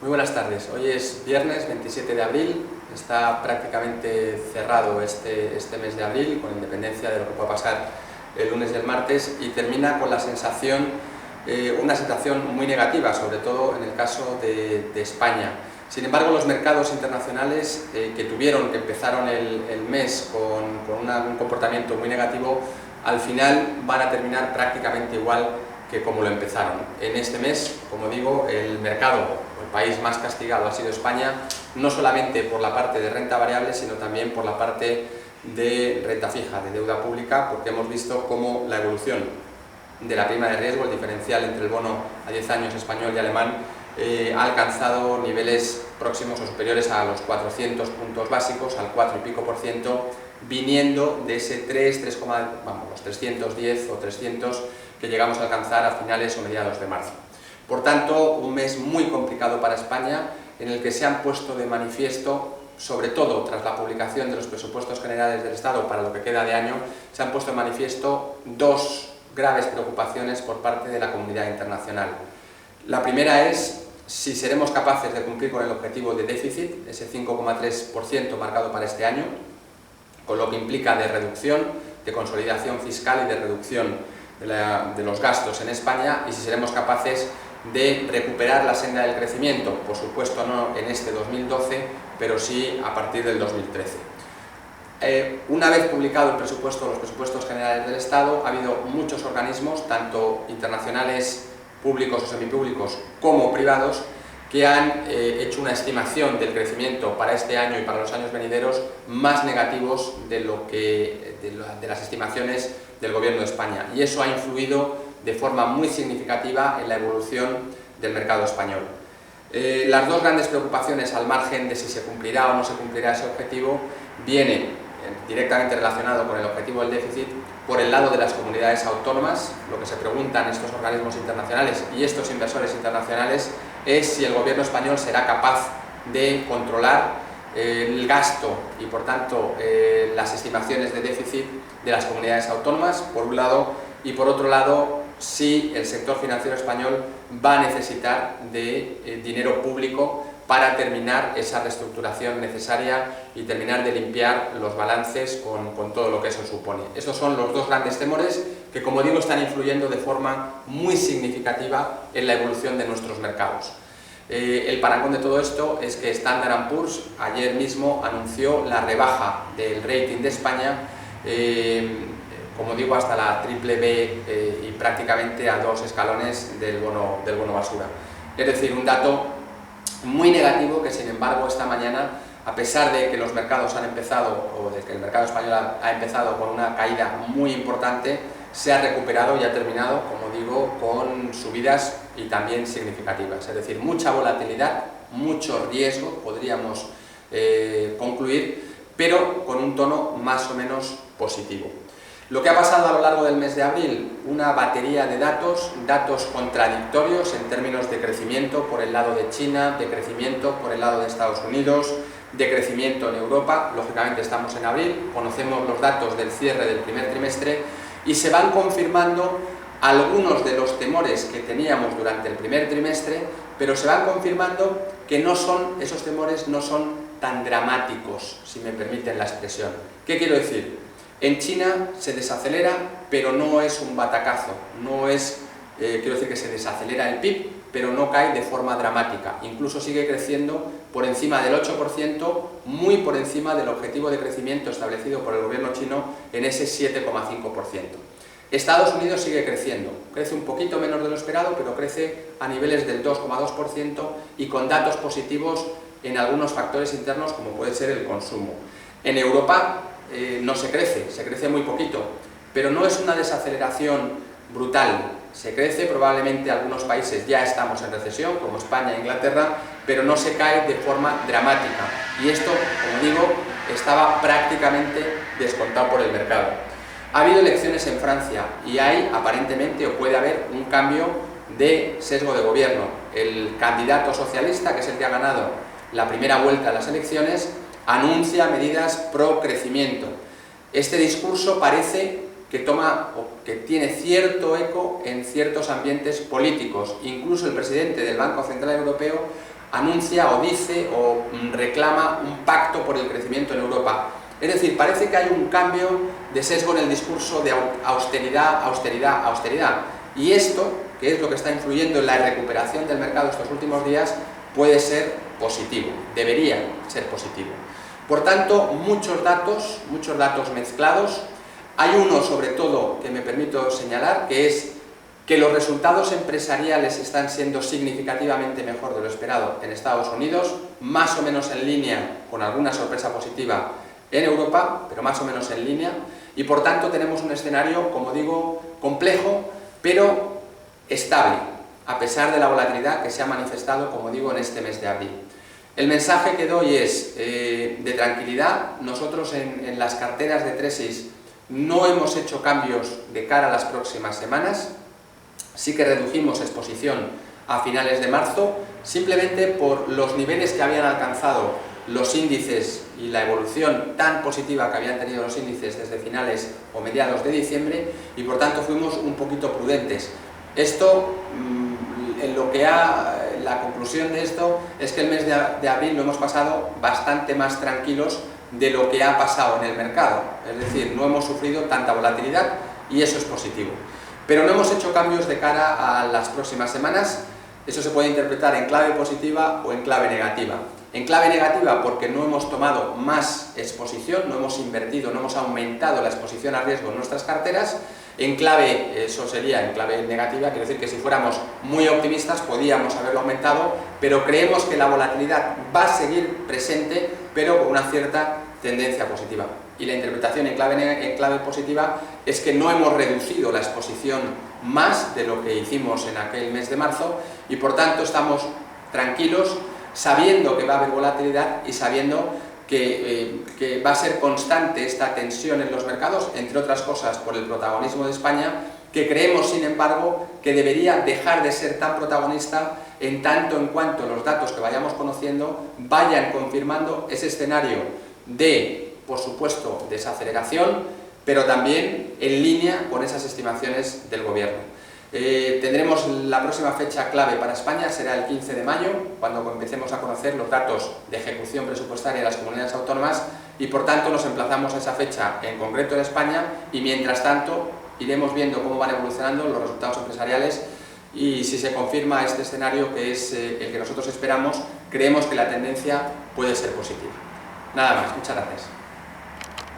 Muy buenas tardes. Hoy es viernes 27 de abril, está prácticamente cerrado este mes de abril, con independencia de lo que pueda pasar el lunes y el martes, y termina con una sensación muy negativa, sobre todo en el caso de España. Sin embargo, los mercados internacionales que empezaron el mes con un comportamiento muy negativo, al final van a terminar prácticamente igual que como lo empezaron. En este mes, como digo, el mercado, el país más castigado ha sido España, no solamente por la parte de renta variable, sino también por la parte de renta fija, de deuda pública, porque hemos visto cómo la evolución de la prima de riesgo, el diferencial entre el bono a 10 años español y alemán, ha alcanzado niveles próximos o superiores a los 400 puntos básicos, al 4 y pico %, viniendo de ese los 310 o 300 que llegamos a alcanzar a finales o mediados de marzo. Por tanto, un mes muy complicado para España, en el que se han puesto de manifiesto, sobre todo tras la publicación de los presupuestos generales del Estado para lo que queda de año, se han puesto de manifiesto dos graves preocupaciones por parte de la comunidad internacional. La primera es si seremos capaces de cumplir con el objetivo de déficit, ese 5,3% marcado para este año, con lo que implica de reducción, de consolidación fiscal y de reducción de los gastos en España, y si seremos capaces de recuperar la senda del crecimiento, por supuesto no en este 2012, pero sí a partir del 2013. Una vez publicado los presupuestos generales del Estado, ha habido muchos organismos, tanto internacionales, públicos o semipúblicos, como privados, que han hecho una estimación del crecimiento para este año y para los años venideros más negativos de las estimaciones del Gobierno de España, y eso ha influido de forma muy significativa en la evolución del mercado español. Las dos grandes preocupaciones, al margen de si se cumplirá o no se cumplirá ese objetivo, vienen directamente relacionado con el objetivo del déficit por el lado de las comunidades autónomas. Lo que se preguntan estos organismos internacionales y estos inversores internacionales es si el Gobierno español será capaz de controlar el gasto y, por tanto, las estimaciones de déficit de las comunidades autónomas, por un lado, y por otro lado, si el sector financiero español va a necesitar de dinero público para terminar esa reestructuración necesaria y terminar de limpiar los balances con todo lo que eso supone. Estos son los dos grandes temores que, como digo, están influyendo de forma muy significativa en la evolución de nuestros mercados. El parangón de todo esto es que Standard & Poor's ayer mismo anunció la rebaja del rating de España, como digo, hasta la BBB y prácticamente a 2 escalones del bono basura. Es decir, un dato muy negativo que, sin embargo, esta mañana, a pesar de que los mercados han empezado, o de que el mercado español ha empezado con una caída muy importante, se ha recuperado y ha terminado, como digo, con subidas y también significativas. Es decir, mucha volatilidad, mucho riesgo, podríamos concluir, pero con un tono más o menos positivo. Lo que ha pasado a lo largo del mes de abril, una batería de datos contradictorios en términos de crecimiento por el lado de China, de crecimiento por el lado de Estados Unidos, de crecimiento en Europa. Lógicamente estamos en abril, conocemos los datos del cierre del primer trimestre y se van confirmando algunos de los temores que teníamos durante el primer trimestre, pero se van confirmando que esos temores no son tan dramáticos, si me permiten la expresión. ¿Qué quiero decir? En China se desacelera, pero no es un batacazo, quiero decir que se desacelera el PIB, pero no cae de forma dramática, incluso sigue creciendo por encima del 8%, muy por encima del objetivo de crecimiento establecido por el gobierno chino en ese 7,5%. Estados Unidos sigue creciendo, crece un poquito menos de lo esperado, pero crece a niveles del 2,2% y con datos positivos en algunos factores internos como puede ser el consumo. En Europa no se crece muy poquito, pero no es una desaceleración brutal. Se crece, probablemente algunos países ya estamos en recesión, como España e Inglaterra, pero no se cae de forma dramática. Y esto, como digo, estaba prácticamente descontado por el mercado. Ha habido elecciones en Francia y hay, aparentemente, o puede haber, un cambio de sesgo de gobierno. El candidato socialista, que es el que ha ganado la primera vuelta de las elecciones, anuncia medidas pro crecimiento. Este discurso parece que tiene cierto eco en ciertos ambientes políticos. Incluso el presidente del Banco Central Europeo anuncia o dice o reclama un pacto por el crecimiento en Europa. Es decir, parece que hay un cambio de sesgo en el discurso de austeridad, austeridad, austeridad. Y esto, que es lo que está influyendo en la recuperación del mercado estos últimos días, puede ser positivo, debería ser positivo. Por tanto, muchos datos mezclados. Hay uno, sobre todo, que me permito señalar, que es que los resultados empresariales están siendo significativamente mejor de lo esperado en Estados Unidos, más o menos en línea, con alguna sorpresa positiva, en Europa, pero más o menos en línea, y por tanto tenemos un escenario, como digo, complejo, pero estable, a pesar de la volatilidad que se ha manifestado, como digo, en este mes de abril. El mensaje que doy es de tranquilidad. Nosotros en las carteras de Tresis no hemos hecho cambios de cara a las próximas semanas. Sí que redujimos exposición a finales de marzo, simplemente por los niveles que habían alcanzado los índices y la evolución tan positiva que habían tenido los índices desde finales o mediados de diciembre, y por tanto fuimos un poquito prudentes. Esto, la conclusión de esto es que el mes de abril lo hemos pasado bastante más tranquilos de lo que ha pasado en el mercado, es decir, no hemos sufrido tanta volatilidad y eso es positivo. Pero no hemos hecho cambios de cara a las próximas semanas. Eso se puede interpretar en clave positiva o en clave negativa. En clave negativa porque no hemos tomado más exposición, no hemos invertido, no hemos aumentado la exposición a riesgo en nuestras carteras. En clave, eso sería en clave negativa, quiere decir que si fuéramos muy optimistas podíamos haberlo aumentado, pero creemos que la volatilidad va a seguir presente, pero con una cierta tendencia positiva. Y la interpretación en clave positiva es que no hemos reducido la exposición más de lo que hicimos en aquel mes de marzo y por tanto estamos tranquilos, sabiendo que va a haber volatilidad y sabiendo que va a ser constante esta tensión en los mercados, entre otras cosas por el protagonismo de España, que creemos, sin embargo, que debería dejar de ser tan protagonista en tanto en cuanto los datos que vayamos conociendo vayan confirmando ese escenario de, por supuesto, desaceleración, pero también en línea con esas estimaciones del Gobierno. Tendremos la próxima fecha clave para España, será el 15 de mayo, cuando empecemos a conocer los datos de ejecución presupuestaria de las comunidades autónomas y por tanto nos emplazamos a esa fecha en concreto en España y mientras tanto iremos viendo cómo van evolucionando los resultados empresariales y si se confirma este escenario que es el que nosotros esperamos, creemos que la tendencia puede ser positiva. Nada más, muchas gracias.